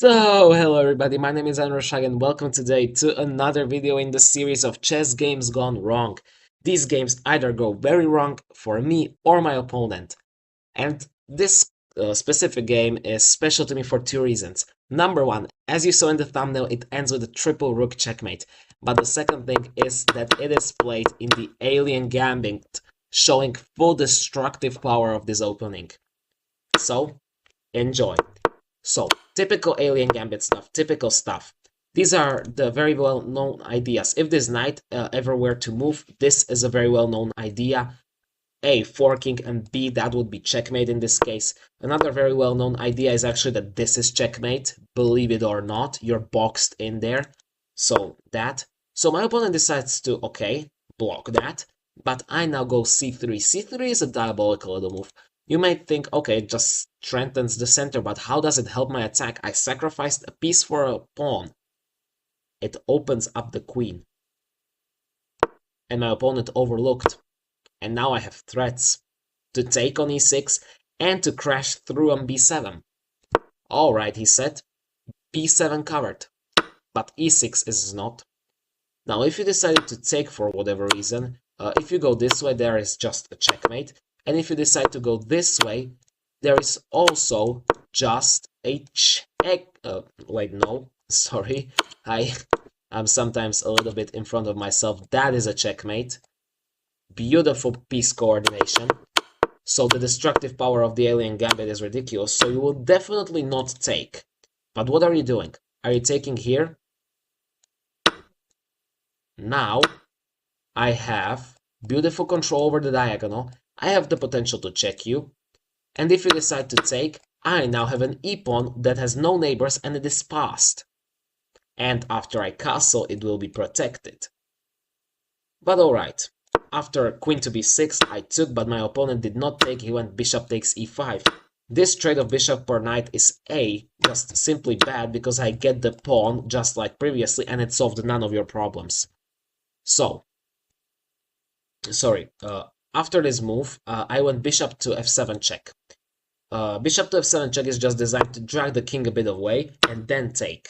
So, hello everybody, my name is Anri and welcome today to another video in the series of chess games gone wrong. These games either go very wrong for me or my opponent. And this specific game is special to me for two reasons. Number one, as you saw in the thumbnail, it ends with a triple rook checkmate. But the second thing is that it is played in the Alien Gambit, showing full destructive power of this opening. So, enjoy. So, typical Alien Gambit stuff, typical stuff. These are the very well-known ideas. If this knight ever were to move, this is a very well-known idea. A, forking, and B, that would be checkmate in this case. Another very well-known idea is actually that this is checkmate. Believe it or not, you're boxed in there. So, that. So my opponent decides to, okay, block that. But I now go c3. c3 is a diabolical little move. You might think, okay, it just strengthens the center, but how does it help my attack? I sacrificed a piece for a pawn. It opens up the queen. And my opponent overlooked. And now I have threats to take on e6 and to crash through on b7. Alright, he said, b7 covered, but e6 is not. Now, if you decided to take for whatever reason, if you go this way, there is just a checkmate. And if you decide to go this way, there is also just a check. Wait, no, sorry. I'm sometimes a little bit in front of myself. That is a checkmate. Beautiful piece coordination. So the destructive power of the Alien Gambit is ridiculous. So you will definitely not take. But what are you doing? Are you taking here? Now I have beautiful control over the diagonal. I have the potential to check you, and if you decide to take, I now have an e-pawn that has no neighbors and it is passed. And after I castle, it will be protected. But alright, after queen to b6, I took, but my opponent did not take, he went bishop takes e5. This trade of bishop per knight is just simply bad, because I get the pawn just like previously, and it solved none of your problems. So, after this move, I went bishop to f7 check. Bishop to f7 check is just designed to drag the king a bit away and then take.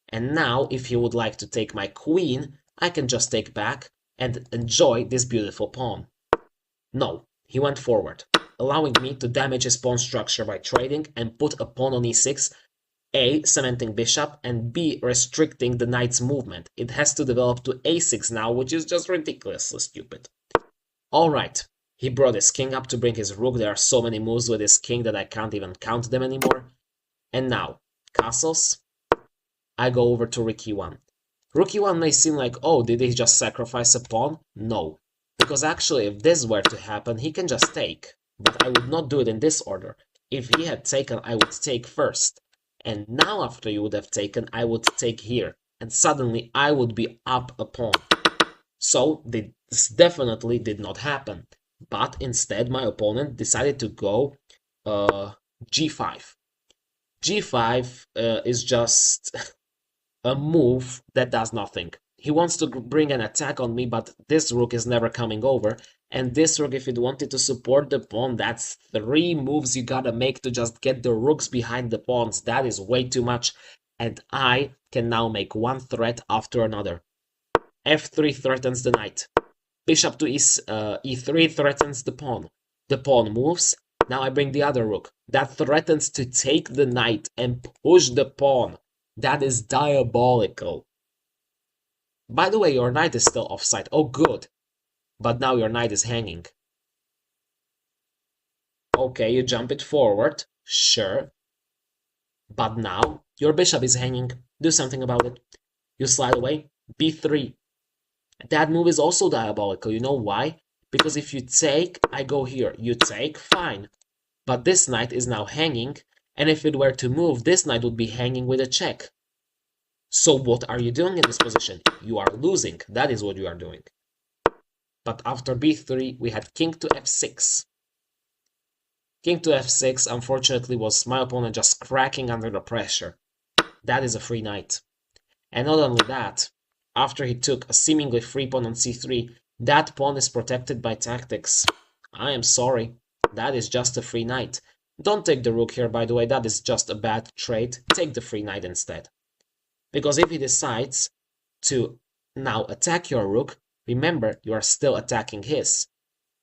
And now, if he would like to take my queen, I can just take back and enjoy this beautiful pawn. No, he went forward, allowing me to damage his pawn structure by trading and put a pawn on e6, A, cementing bishop, and B, restricting the knight's movement. It has to develop to a6 now, which is just ridiculously stupid. Alright, he brought his king up to bring his rook. There are so many moves with his king that I can't even count them anymore. And now, castles. I go over to rook e1. Rook e1 may seem like, oh, did he just sacrifice a pawn? No. Because actually, if this were to happen, he can just take. But I would not do it in this order. If he had taken, I would take first. And now after you would have taken, I would take here. And suddenly, I would be up a pawn. So, this definitely did not happen. But instead, my opponent decided to go g5. g5 is just a move that does nothing. He wants to bring an attack on me, but this rook is never coming over. And this rook, if it wanted to support the pawn, that's 3 moves you gotta make to just get the rooks behind the pawns. That is way too much. And I can now make one threat after another. f3 threatens the knight. Bishop to e3 threatens the pawn. The pawn moves. Now I bring the other rook. That threatens to take the knight and push the pawn. That is diabolical. By the way, your knight is still offside. Oh, good. But now your knight is hanging. Okay, you jump it forward. Sure. But now your bishop is hanging. Do something about it. You slide away. b3. That move is also diabolical. You know why? Because if you take, I go here. You take, fine. But this knight is now hanging, and if it were to move, this knight would be hanging with a check. So what are you doing in this position? You are losing. That is what you are doing. But after b3, we had king to f6. King to f6, unfortunately, was my opponent just cracking under the pressure. That is a free knight. And not only that, after he took a seemingly free pawn on c3, that pawn is protected by tactics. I am sorry, that is just a free knight. Don't take the rook here, by the way, that is just a bad trade. Take the free knight instead. Because if he decides to now attack your rook, remember, you are still attacking his.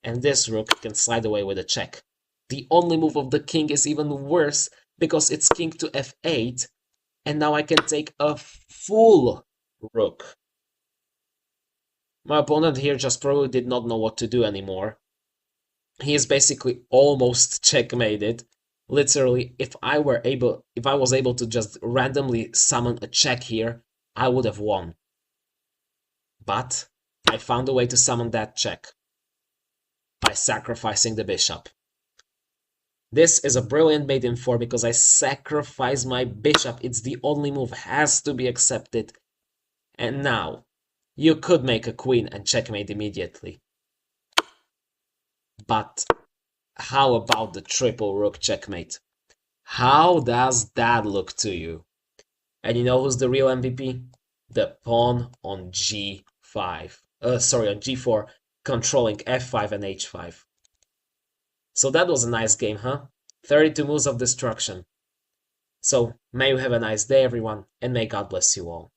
And this rook can slide away with a check. The only move of the king is even worse because it's king to f8, and now I can take a full rook. My opponent here just probably did not know what to do anymore. He is basically almost checkmated. Literally, if I was able to just randomly summon a check here, I would have won. But I found a way to summon that check by sacrificing the bishop. This is a brilliant mate in 4 because I sacrifice my bishop. It's the only move, has to be accepted. And now, you could make a queen and checkmate immediately. But how about the triple rook checkmate? How does that look to you? And you know who's the real MVP? The pawn on g5. On g4, controlling f5 and h5. So that was a nice game, huh? 32 moves of destruction. So may you have a nice day, everyone, and may God bless you all.